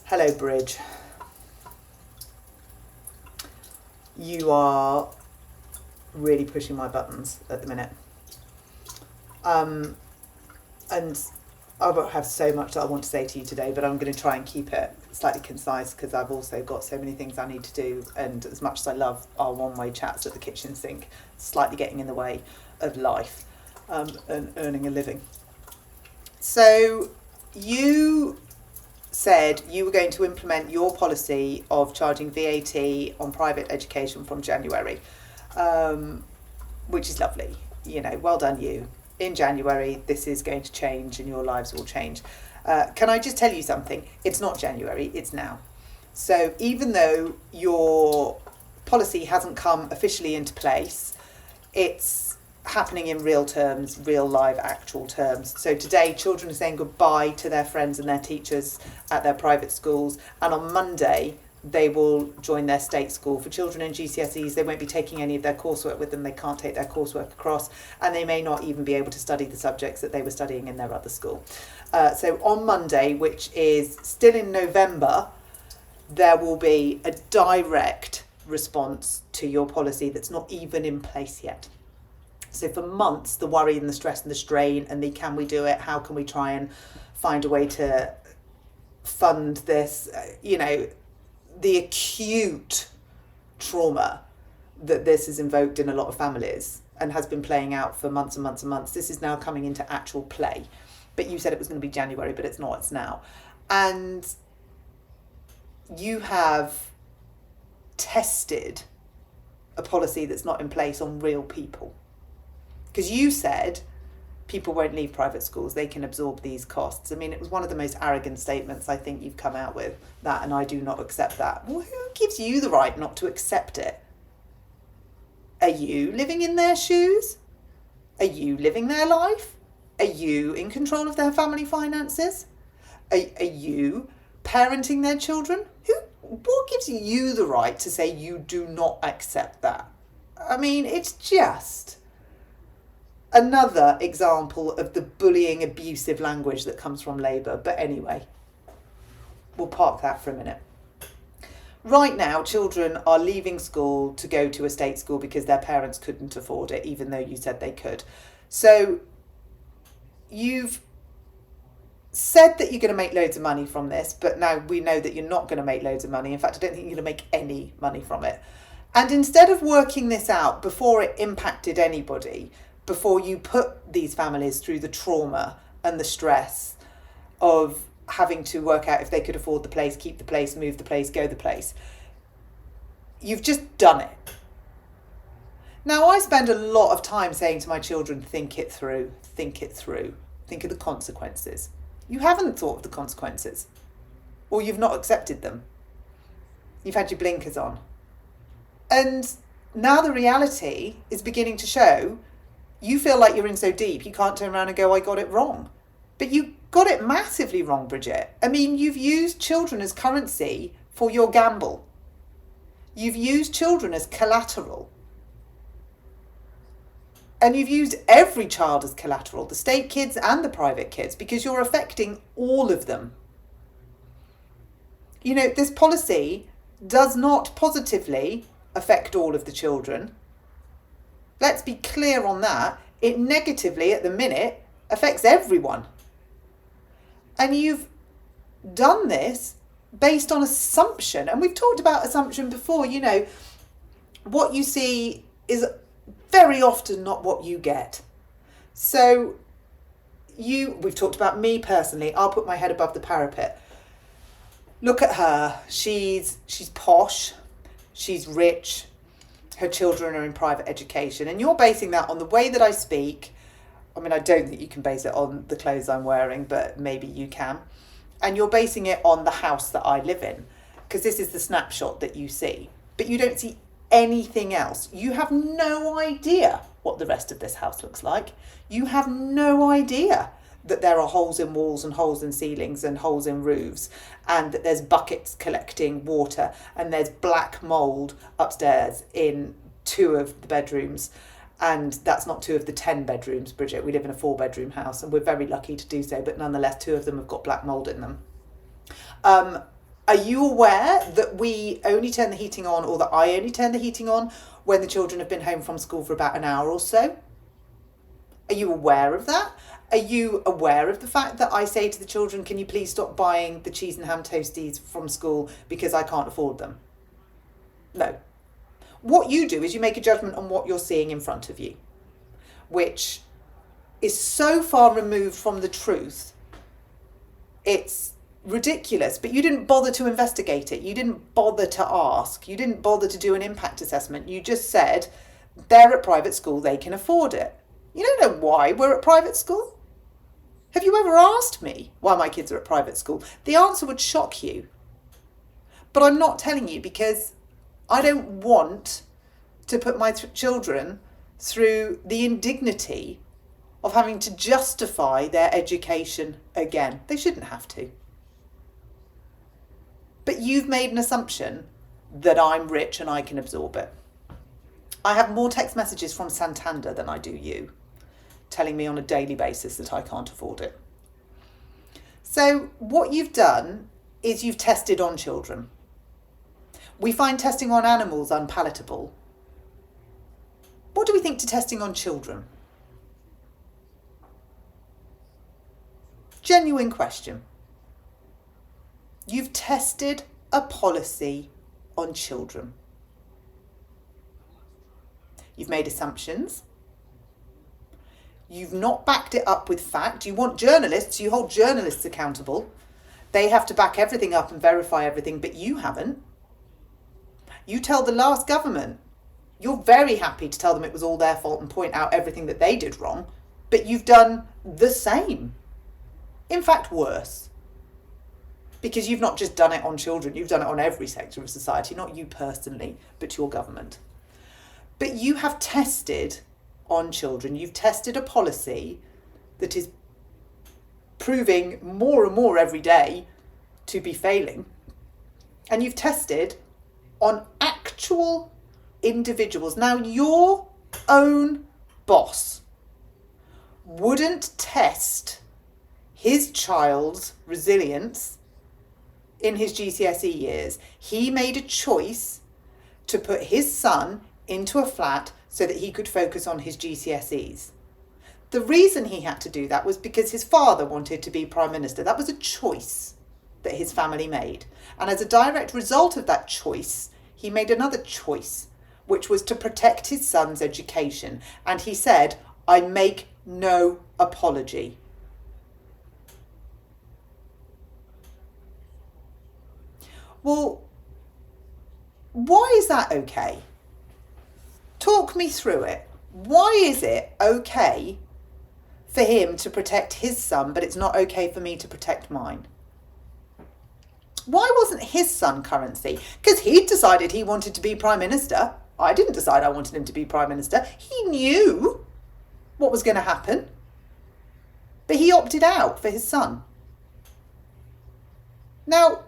Hello, Bridge. You are really pushing my buttons at the minute. And I won't have so much that I want to say to you today, but I'm going to try and keep it slightly concise because I've also got so many things I need to do. And as much as I love our one-way chats at the kitchen sink, slightly getting in the way of life and earning a living. So you said you were going to implement your policy of charging VAT on private education from January, which is lovely. You know, well done you. In January, this is going to change and your lives will change. Can I just tell you something? It's not January, it's now. So even though your policy hasn't come officially into place, it's happening in real terms, real live actual terms. So today children are saying goodbye to their friends and their teachers at their private schools, and on Monday they will join their state school. For children in GCSEs, they won't be taking any of their coursework with them. They can't take their coursework across, and they may not even be able to study the subjects that they were studying in their other school. So on Monday, which is still in November, there will be a direct response to your policy that's not even in place yet. So for months, the worry and the stress and the strain and the can we do it, how can we try and find a way to fund this, the acute trauma that this has invoked in a lot of families and has been playing out for months and months and months. This is now coming into actual play. But you said it was going to be January, but it's not, it's now. And you have tested a policy that's not in place on real people. Because you said people won't leave private schools, they can absorb these costs. I mean, it was one of the most arrogant statements I think you've come out with, that, and I do not accept that. Well, who gives you the right not to accept it? Are you living in their shoes? Are you living their life? Are you in control of their family finances? Are you parenting their children? What gives you the right to say you do not accept that? I mean, it's just another example of the bullying, abusive language that comes from Labour. But anyway, we'll park that for a minute. Right now, children are leaving school to go to a state school because their parents couldn't afford it, even though you said they could. So you've said that you're going to make loads of money from this, but now we know that you're not going to make loads of money. In fact, I don't think you're going to make any money from it. And instead of working this out before it impacted anybody, before you put these families through the trauma and the stress of having to work out if they could afford the place, keep the place, move the place, go the place, you've just done it. Now, I spend a lot of time saying to my children, think it through, think it through, think of the consequences. You haven't thought of the consequences, or you've not accepted them. You've had your blinkers on. And now the reality is beginning to show. You feel like you're in so deep, you can't turn around and go, I got it wrong. But you got it massively wrong, Bridget. I mean, you've used children as currency for your gamble. You've used children as collateral. And you've used every child as collateral, the state kids and the private kids, because you're affecting all of them. You know, this policy does not positively affect all of the children. Let's be clear on that. It negatively, at the minute, affects everyone. And you've done this based on assumption. And we've talked about assumption before. You know, what you see is very often not what you get. So we've talked about me personally. I'll put my head above the parapet. Look at her. She's posh. She's rich. Her children are in private education, and you're basing that on the way that I speak. I mean, I don't think you can base it on the clothes I'm wearing, but maybe you can. And you're basing it on the house that I live in, because this is the snapshot that you see. But you don't see anything else. You have no idea what the rest of this house looks like. You have no idea that there are holes in walls and holes in ceilings and holes in roofs, and that there's buckets collecting water, and there's black mould upstairs in 2 of the bedrooms, and that's not 2 of the 10 bedrooms, Bridget. We live in a 4-bedroom house, and we're very lucky to do so, but nonetheless 2 of them have got black mould in them. Are you aware that we only turn the heating on, or that I only turn the heating on when the children have been home from school for about an hour or so? Are you aware of that? Are you aware of the fact that I say to the children, can you please stop buying the cheese and ham toasties from school because I can't afford them? No. What you do is you make a judgment on what you're seeing in front of you, which is so far removed from the truth, it's ridiculous. But you didn't bother to investigate it. You didn't bother to ask. You didn't bother to do an impact assessment. You just said, they're at private school, they can afford it. You don't know why we're at private school. Have you ever asked me why my kids are at private school? The answer would shock you. But I'm not telling you because I don't want to put my children through the indignity of having to justify their education again. They shouldn't have to. But you've made an assumption that I'm rich and I can absorb it. I have more text messages from Santander than I do you, telling me on a daily basis that I can't afford it. So what you've done is you've tested on children. We find testing on animals unpalatable. What do we think to testing on children? Genuine question. You've tested a policy on children. You've made assumptions. You've not backed it up with fact. You want journalists, you hold journalists accountable. They have to back everything up and verify everything, but you haven't. You tell the last government, you're very happy to tell them it was all their fault and point out everything that they did wrong, but you've done the same. In fact, worse. Because you've not just done it on children, you've done it on every sector of society, not you personally, but your government. But you have tested on children. You've tested a policy that is proving more and more every day to be failing. And you've tested on actual individuals. Now, your own boss wouldn't test his child's resilience in his GCSE years. He made a choice to put his son into a flat so that he could focus on his GCSEs. The reason he had to do that was because his father wanted to be Prime Minister. That was a choice that his family made. And as a direct result of that choice, he made another choice, which was to protect his son's education. And he said, I make no apology. Well, why is that okay? Talk me through it. Why is it okay for him to protect his son, but it's not okay for me to protect mine? Why wasn't his son currency? Because he decided he wanted to be Prime Minister. I didn't decide I wanted him to be Prime Minister. He knew what was going to happen. But he opted out for his son. Now,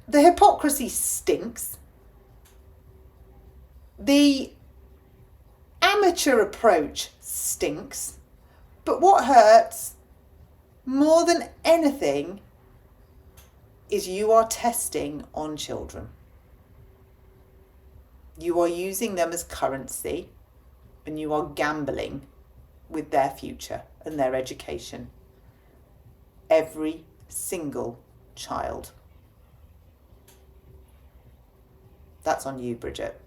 the hypocrisy stinks. The amateur approach stinks. But what hurts more than anything is you are testing on children. You are using them as currency and you are gambling with their future and their education. Every single child. That's on you, Bridget.